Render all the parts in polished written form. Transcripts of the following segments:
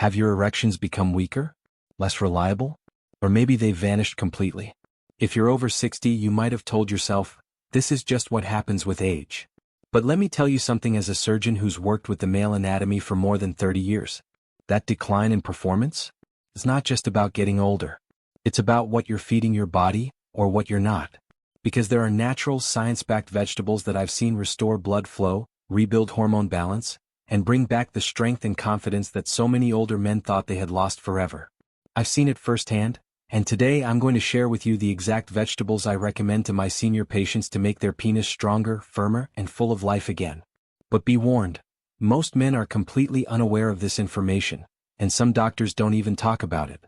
Have your erections become weaker? Less reliable? Or maybe they've vanished completely? If you're over 60, you might have told yourself, this is just what happens with age. But let me tell you something as a surgeon who's worked with the male anatomy for more than 30 years. That decline in performance is not just about getting older. It's about what you're feeding your body, or what you're not. Because there are natural, science-backed vegetables that I've seen restore blood flow, rebuild hormone balance, and bring back the strength and confidence that so many older men thought they had lost forever. I've seen it firsthand, and today I'm going to share with you the exact vegetables I recommend to my senior patients to make their penis stronger, firmer, and full of life again. But be warned, most men are completely unaware of this information, and some doctors don't even talk about it.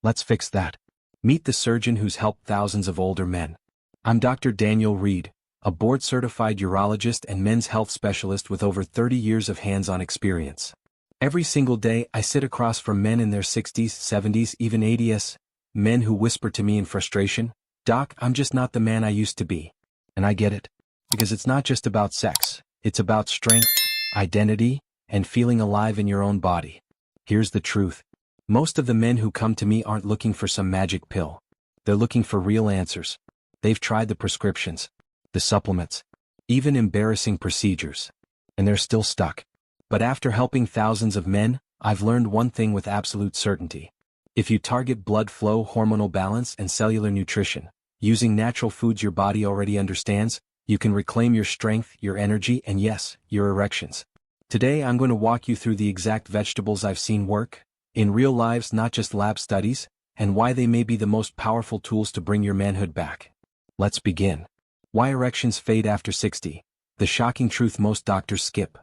Let's fix that. Meet the surgeon who's helped thousands of older men. I'm Dr. Daniel Reed, a board-certified urologist and men's health specialist with over 30 years of hands-on experience. Every single day I sit across from men in their 60s, 70s, even 80s, men who whisper to me in frustration, "Doc, I'm just not the man I used to be." And I get it. Because it's not just about sex, it's about strength, identity, and feeling alive in your own body. Here's the truth. Most of the men who come to me aren't looking for some magic pill. They're looking for real answers. They've tried the prescriptions, the supplements, even embarrassing procedures, and they're still stuck. But after helping thousands of men, I've learned one thing with absolute certainty. If you target blood flow, hormonal balance, and cellular nutrition, using natural foods your body already understands, you can reclaim your strength, your energy, and yes, your erections. Today I'm going to walk you through the exact vegetables I've seen work, in real lives, not just lab studies, and why they may be the most powerful tools to bring your manhood back. Let's begin. Why erections fade after 60, the shocking truth most doctors skip.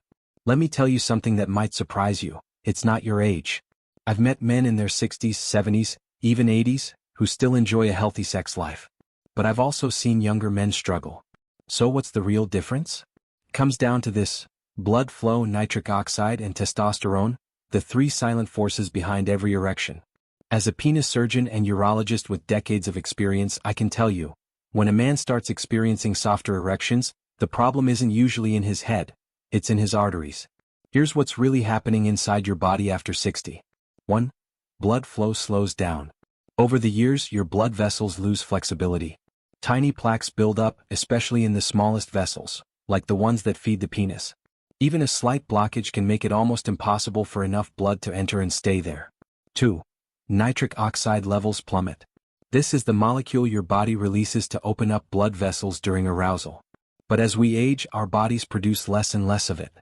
Let me tell you something that might surprise you. It's not your age. I've met men in their 60s, 70s, even 80s, who still enjoy a healthy sex life. But I've also seen younger men struggle. So what's the real difference? It comes down to this: blood flow, nitric oxide, and testosterone, the three silent forces behind every erection. As a penis surgeon and urologist with decades of experience, I can tell you, when a man starts experiencing softer erections, the problem isn't usually in his head, it's in his arteries. Here's what's really happening inside your body after 60. 1. Blood flow slows down. Over the years, your blood vessels lose flexibility. Tiny plaques build up, especially in the smallest vessels, like the ones that feed the penis. Even a slight blockage can make it almost impossible for enough blood to enter and stay there. 2. Nitric oxide levels plummet. This is the molecule your body releases to open up blood vessels during arousal. But as we age, our bodies produce less and less of it.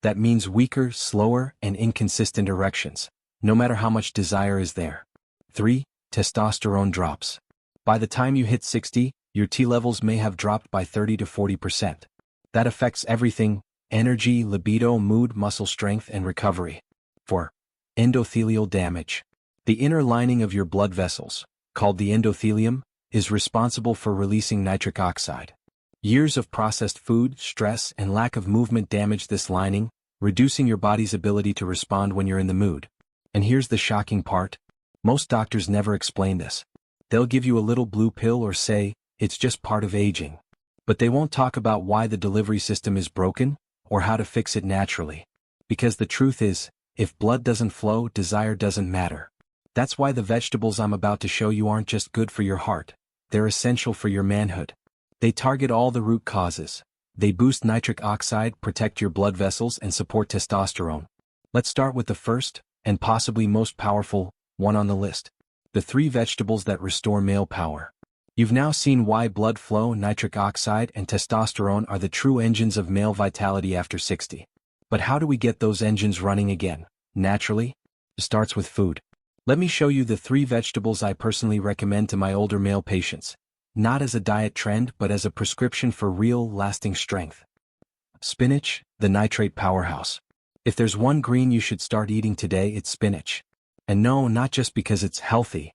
That means weaker, slower, and inconsistent erections, no matter how much desire is there. 3. Testosterone drops. By the time you hit 60, your T levels may have dropped by 30 to 40%. That affects everything: energy, libido, mood, muscle strength, and recovery. 4. Endothelial damage. The inner lining of your blood vessels, called the endothelium, is responsible for releasing nitric oxide. Years of processed food, stress, and lack of movement damage this lining, reducing your body's ability to respond when you're in the mood. And here's the shocking part. Most doctors never explain this. They'll give you a little blue pill or say, it's just part of aging. But they won't talk about why the delivery system is broken, or how to fix it naturally. Because the truth is, if blood doesn't flow, desire doesn't matter. That's why the vegetables I'm about to show you aren't just good for your heart, they're essential for your manhood. They target all the root causes. They boost nitric oxide, protect your blood vessels, and support testosterone. Let's start with the first, and possibly most powerful, one on the list. The 3 vegetables that restore male power. You've now seen why blood flow, nitric oxide, and testosterone are the true engines of male vitality after 60. But how do we get those engines running again? Naturally, it starts with food. Let me show you the 3 vegetables I personally recommend to my older male patients, not as a diet trend but as a prescription for real, lasting strength. Spinach, the nitrate powerhouse. If there's one green you should start eating today, it's spinach. And no, not just because it's healthy,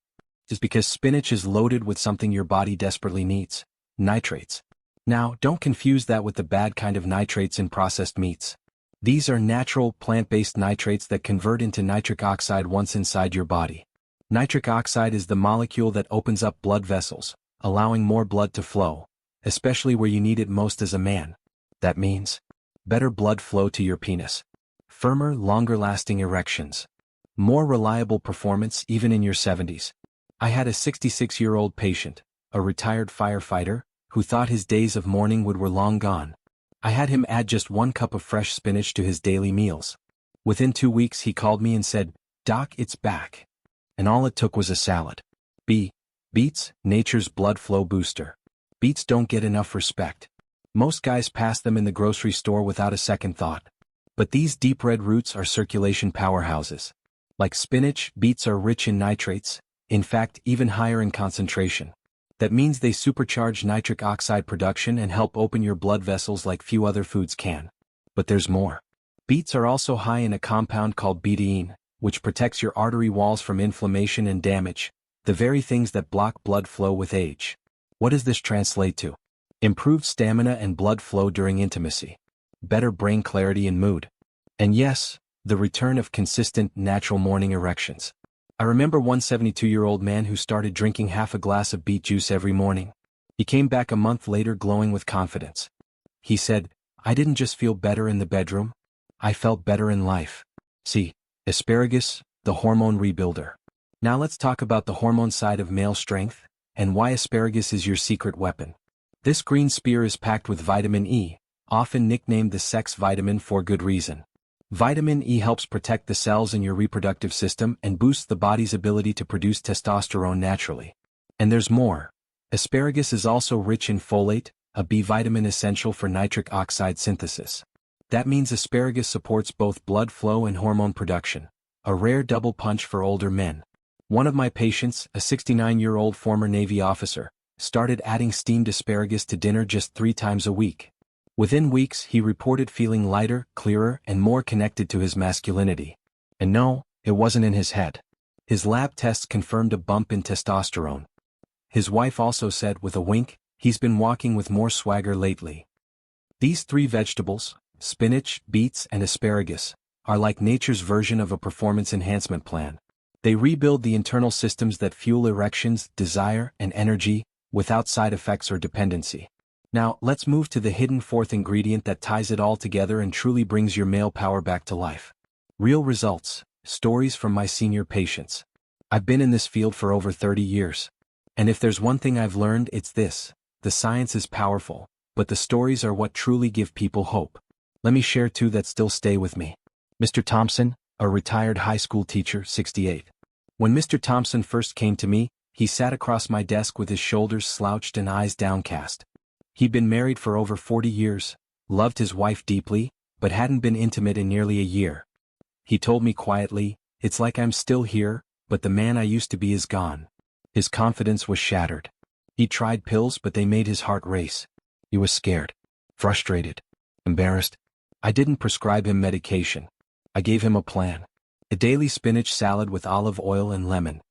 it's because spinach is loaded with something your body desperately needs: nitrates. Now, don't confuse that with the bad kind of nitrates in processed meats. These are natural, plant-based nitrates that convert into nitric oxide once inside your body. Nitric oxide is the molecule that opens up blood vessels, allowing more blood to flow, especially where you need it most as a man. That means better blood flow to your penis. Firmer, longer-lasting erections. More reliable performance even in your 70s. I had a 66-year-old patient, a retired firefighter, who thought his days of mourning were long gone. I had him add just 1 cup of fresh spinach to his daily meals. Within 2 weeks he called me and said, "Doc, it's back." And all it took was a salad. Beets, nature's blood flow booster. Beets don't get enough respect. Most guys pass them in the grocery store without a second thought. But these deep red roots are circulation powerhouses. Like spinach, beets are rich in nitrates, in fact even higher in concentration. That means they supercharge nitric oxide production and help open your blood vessels like few other foods can. But there's more. Beets are also high in a compound called betaine, which protects your artery walls from inflammation and damage, the very things that block blood flow with age. What does this translate to? Improved stamina and blood flow during intimacy. Better brain clarity and mood. And yes, the return of consistent, natural morning erections. I remember one 72-year-old man who started drinking half a glass of beet juice every morning. He came back a month later glowing with confidence. He said, "I didn't just feel better in the bedroom, I felt better in life." See, asparagus, the hormone rebuilder. Now let's talk about the hormone side of male strength, and why asparagus is your secret weapon. This green spear is packed with vitamin E, often nicknamed the sex vitamin for good reason. Vitamin E helps protect the cells in your reproductive system and boosts the body's ability to produce testosterone naturally. And there's more. Asparagus is also rich in folate, a B vitamin essential for nitric oxide synthesis. That means asparagus supports both blood flow and hormone production, a rare double punch for older men. One of my patients, a 69-year-old former Navy officer, started adding steamed asparagus to dinner just 3 times a week. Within weeks, he reported feeling lighter, clearer, and more connected to his masculinity. And no, it wasn't in his head. His lab tests confirmed a bump in testosterone. His wife also said with a wink, he's been walking with more swagger lately. These 3 vegetables, spinach, beets, and asparagus, are like nature's version of a performance enhancement plan. They rebuild the internal systems that fuel erections, desire, and energy, without side effects or dependency. Now, let's move to the hidden 4th ingredient that ties it all together and truly brings your male power back to life. Real results, stories from my senior patients. I've been in this field for over 30 years. And if there's one thing I've learned, it's this: the science is powerful, but the stories are what truly give people hope. Let me share 2 that still stay with me. Mr. Thompson, a retired high school teacher, 68. When Mr. Thompson first came to me, he sat across my desk with his shoulders slouched and eyes downcast. He'd been married for over 40 years, loved his wife deeply, but hadn't been intimate in nearly a year. He told me quietly, "It's like I'm still here, but the man I used to be is gone." His confidence was shattered. He tried pills, but they made his heart race. He was scared, frustrated, embarrassed. I didn't prescribe him medication. I gave him a plan. A daily spinach salad with olive oil and lemon.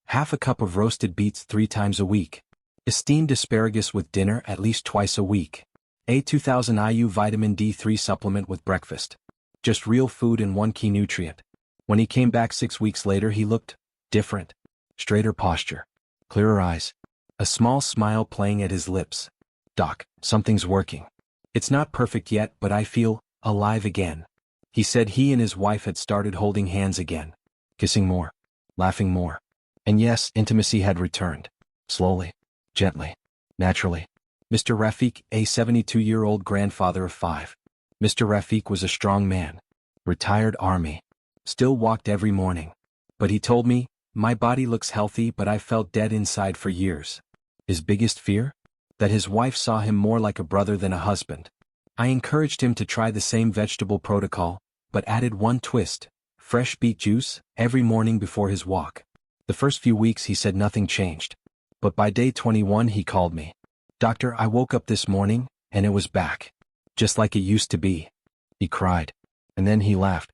Half a cup of roasted beets 3 times a week. A steamed asparagus with dinner at least twice a week. A 2000 IU vitamin D3 supplement with breakfast. Just real food and 1 key nutrient. When he came back 6 weeks later, he looked different. Straighter posture. Clearer eyes. A small smile playing at his lips. "Doc, something's working. It's not perfect yet, but I feel alive again." He said he and his wife had started holding hands again. Kissing more. Laughing more. And yes, intimacy had returned. Slowly. Gently. Naturally. Mr. Rafiq, a 72-year-old grandfather of 5. Mr. Rafiq was a strong man. Retired Army. Still walked every morning. But he told me, "My body looks healthy, but I felt dead inside for years." His biggest fear? That his wife saw him more like a brother than a husband. I encouraged him to try the same vegetable protocol, but added one twist: fresh beet juice, every morning before his walk. The first few weeks he said nothing changed. But by day 21 he called me. "Doctor, I woke up this morning, and it was back. Just like it used to be." He cried. And then he laughed.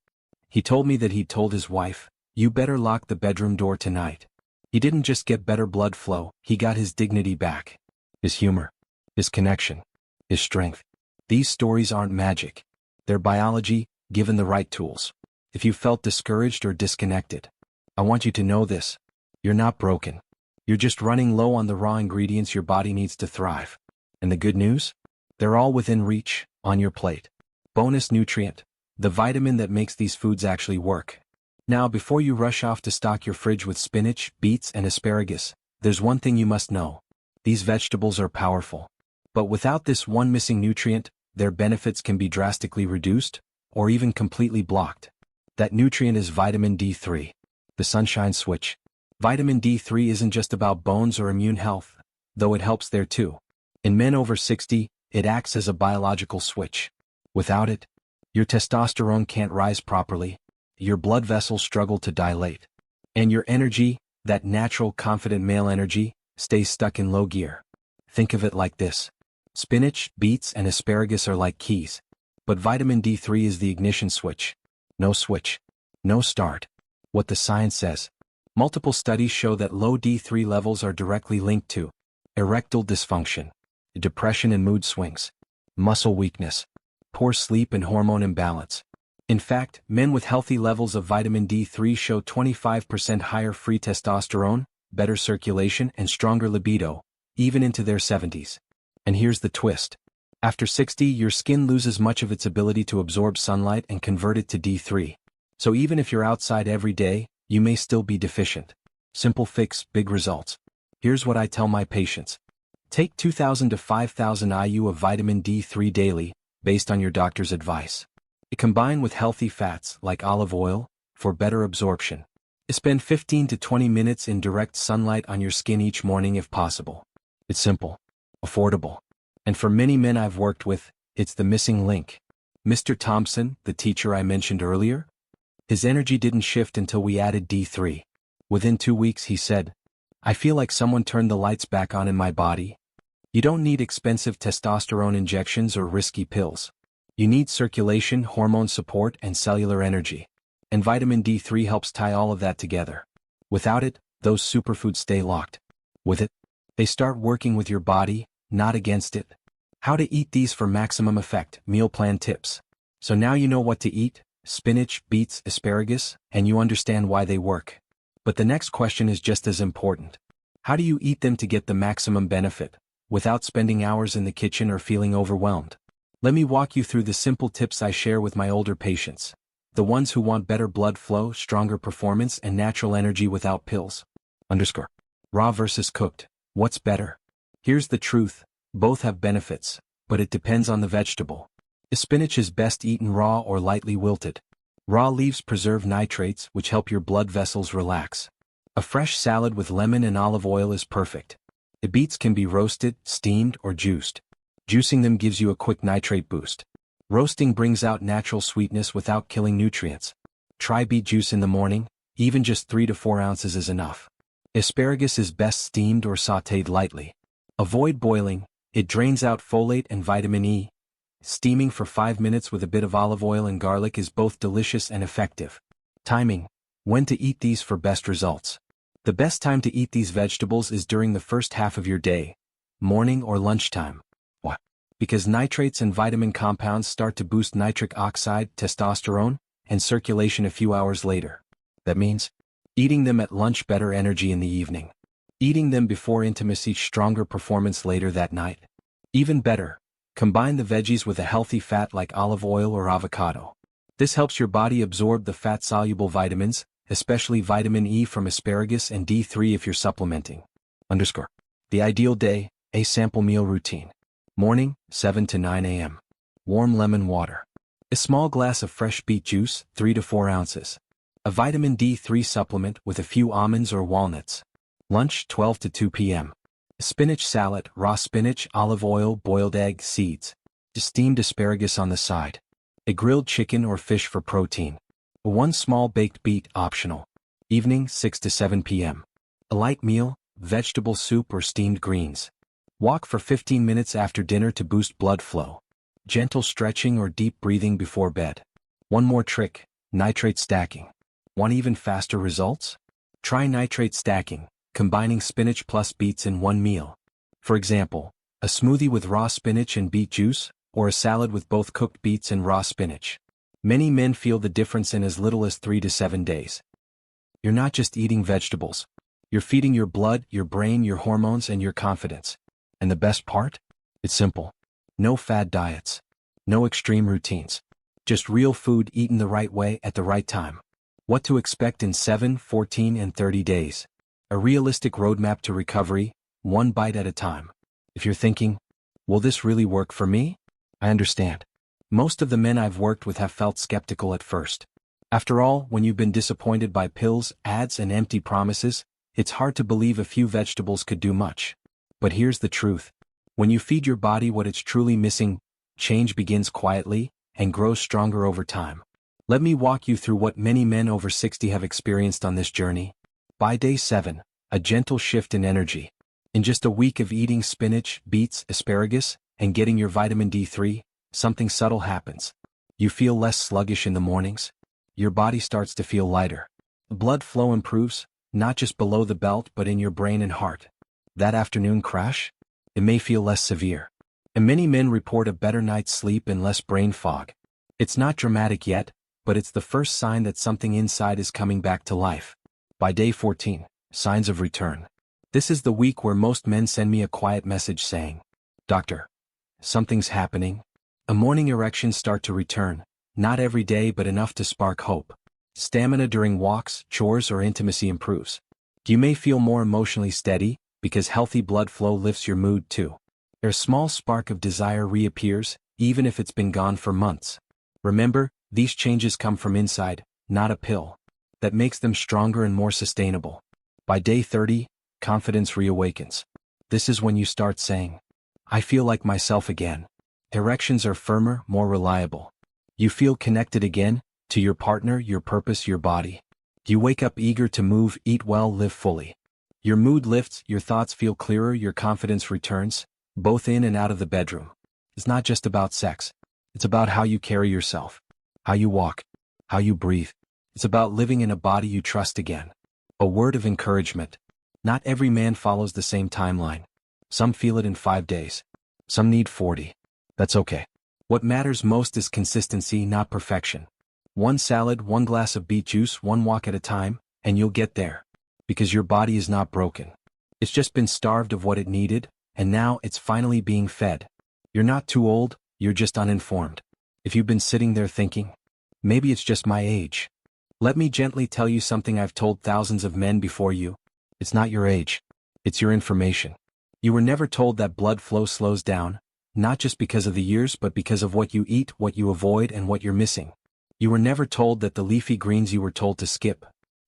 He told me that he'd told his wife, "You better lock the bedroom door tonight." He didn't just get better blood flow, he got his dignity back. His humor. His connection. His strength. These stories aren't magic. They're biology, given the right tools. If you felt discouraged or disconnected, I want you to know this: you're not broken. You're just running low on the raw ingredients your body needs to thrive. And the good news? They're all within reach, on your plate. Bonus nutrient: the vitamin that makes these foods actually work. Now, before you rush off to stock your fridge with spinach, beets, and asparagus, there's one thing you must know. These vegetables are powerful. But without this one missing nutrient, their benefits can be drastically reduced, or even completely blocked. That nutrient is vitamin D3. The sunshine switch. Vitamin D3 isn't just about bones or immune health, though it helps there too. In men over 60, it acts as a biological switch. Without it, your testosterone can't rise properly, your blood vessels struggle to dilate, and your energy, that natural confident male energy, stays stuck in low gear. Think of it like this. Spinach, beets, and asparagus are like keys, but vitamin D3 is the ignition switch. No switch. No start. What the science says. Multiple studies show that low D3 levels are directly linked to erectile dysfunction, depression and mood swings, muscle weakness, poor sleep and hormone imbalance. In fact, men with healthy levels of vitamin D3 show 25% higher free testosterone, better circulation, and stronger libido, even into their 70s. And here's the twist. After 60, your skin loses much of its ability to absorb sunlight and convert it to D3. So even if you're outside every day, you may still be deficient. Simple fix, big results. Here's what I tell my patients. Take 2,000 to 5,000 IU of vitamin D3 daily, based on your doctor's advice. Combine with healthy fats like olive oil for better absorption. Spend 15 to 20 minutes in direct sunlight on your skin each morning if possible. It's simple, affordable, and for many men I've worked with, it's the missing link. Mr. Thompson, the teacher I mentioned earlier, his energy didn't shift until we added D3. Within 2 weeks he said, "I feel like someone turned the lights back on in my body." You don't need expensive testosterone injections or risky pills. You need circulation, hormone support, and cellular energy. And vitamin D3 helps tie all of that together. Without it, those superfoods stay locked. With it, they start working with your body, not against it. How to eat these for maximum effect, meal plan tips. So now you know what to eat, spinach, beets, asparagus, and you understand why they work. But the next question is just as important. How do you eat them to get the maximum benefit, without spending hours in the kitchen or feeling overwhelmed? Let me walk you through the simple tips I share with my older patients. The ones who want better blood flow, stronger performance, and natural energy without pills. Raw versus cooked. What's better? Here's the truth. Both have benefits, but it depends on the vegetable. Spinach is best eaten raw or lightly wilted. Raw leaves preserve nitrates, which help your blood vessels relax. A fresh salad with lemon and olive oil is perfect. The beets can be roasted, steamed, or juiced. Juicing them gives you a quick nitrate boost. Roasting brings out natural sweetness without killing nutrients. Try beet juice in the morning, even just 3 to 4 ounces is enough. Asparagus is best steamed or sautéed lightly. Avoid boiling, it drains out folate and vitamin E. Steaming for 5 minutes with a bit of olive oil and garlic is both delicious and effective. Timing. When to eat these for best results. The best time to eat these vegetables is during the first half of your day, morning or lunchtime. Why? Because nitrates and vitamin compounds start to boost nitric oxide, testosterone, and circulation a few hours later. That means, eating them at lunch better energy in the evening. Eating them before intimacy stronger performance later that night. Even better, combine the veggies with a healthy fat like olive oil or avocado. This helps your body absorb the fat-soluble vitamins, especially vitamin E from asparagus and D3 if you're supplementing. The ideal day, a sample meal routine. Morning, 7 to 9 a.m. Warm lemon water. A small glass of fresh beet juice, 3 to 4 ounces. A vitamin D3 supplement with a few almonds or walnuts. Lunch, 12 to 2 p.m. A spinach salad, raw spinach, olive oil, boiled egg, seeds. A steamed asparagus on the side. A grilled chicken or fish for protein. One small baked beet, optional. Evening, 6 to 7 p.m. A light meal, vegetable soup or steamed greens. Walk for 15 minutes after dinner to boost blood flow. Gentle stretching or deep breathing before bed. One more trick, nitrate stacking. Want even faster results? Try nitrate stacking, combining spinach plus beets in one meal. For example, a smoothie with raw spinach and beet juice, or a salad with both cooked beets and raw spinach. Many men feel the difference in as little as 3 to 7 days. You're not just eating vegetables. You're feeding your blood, your brain, your hormones, and your confidence. And the best part? It's simple. No fad diets. No extreme routines. Just real food eaten the right way at the right time. What to expect in 7, 14, and 30 days. A realistic roadmap to recovery, one bite at a time. If you're thinking, will this really work for me? I understand. Most of the men I've worked with have felt skeptical at first. After all, when you've been disappointed by pills, ads, and empty promises, it's hard to believe a few vegetables could do much. But here's the truth. When you feed your body what it's truly missing, change begins quietly and grows stronger over time. Let me walk you through what many men over 60 have experienced on this journey. By day 7, a gentle shift in energy. In just a week of eating spinach, beets, asparagus, and getting your vitamin D3, something subtle happens. You feel less sluggish in the mornings. Your body starts to feel lighter. Blood flow improves, not just below the belt but in your brain and heart. That afternoon crash? It may feel less severe. And many men report a better night's sleep and less brain fog. It's not dramatic yet, but it's the first sign that something inside is coming back to life. By day 14, signs of return. This is the week where most men send me a quiet message saying, "Doctor, something's happening." A morning erections start to return, not every day but enough to spark hope. Stamina during walks, chores, or intimacy improves. You may feel more emotionally steady, because healthy blood flow lifts your mood too. A small spark of desire reappears, even if it's been gone for months. Remember, these changes come from inside, not a pill. That makes them stronger and more sustainable. By day 30, confidence reawakens. This is when you start saying, "I feel like myself again." Erections are firmer, more reliable. You feel connected again, to your partner, your purpose, your body. You wake up eager to move, eat well, live fully. Your mood lifts, your thoughts feel clearer, your confidence returns, both in and out of the bedroom. It's not just about sex. It's about how you carry yourself, how you walk, how you breathe. It's about living in a body you trust again. A word of encouragement. Not every man follows the same timeline. Some feel it in 5 days. Some need 40. That's okay. What matters most is consistency, not perfection. One salad, one glass of beet juice, one walk at a time, and you'll get there. Because your body is not broken. It's just been starved of what it needed, and now it's finally being fed. You're not too old, you're just uninformed. If you've been sitting there thinking, maybe it's just my age. Let me gently tell you something I've told thousands of men before you. It's not your age. It's your information. You were never told that blood flow slows down, not just because of the years but because of what you eat, what you avoid, and what you're missing. You were never told that the leafy greens you were told to skip,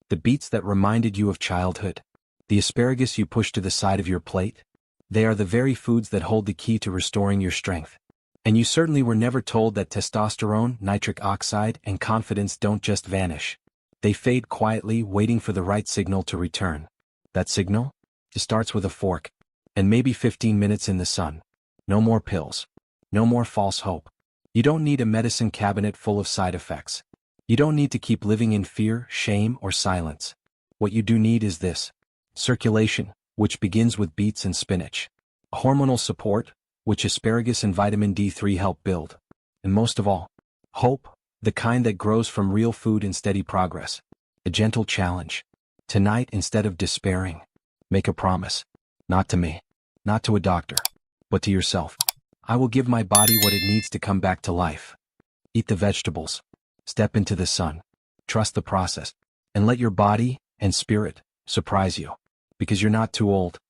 the beets that reminded you of childhood, the asparagus you pushed to the side of your plate, they are the very foods that hold the key to restoring your strength. And you certainly were never told that testosterone, nitric oxide, and confidence don't just vanish. They fade quietly, waiting for the right signal to return. That signal? It starts with a fork. And maybe 15 minutes in the sun. No more pills. No more false hope. You don't need a medicine cabinet full of side effects. You don't need to keep living in fear, shame, or silence. What you do need is this. Circulation, which begins with beets and spinach. Hormonal support, which asparagus and vitamin D3 help build. And most of all, hope, the kind that grows from real food and steady progress. A gentle challenge. Tonight, instead of despairing, make a promise. Not to me, not to a doctor, but to yourself. I will give my body what it needs to come back to life. Eat the vegetables. Step into the sun. Trust the process. And let your body and spirit surprise you. Because you're not too old,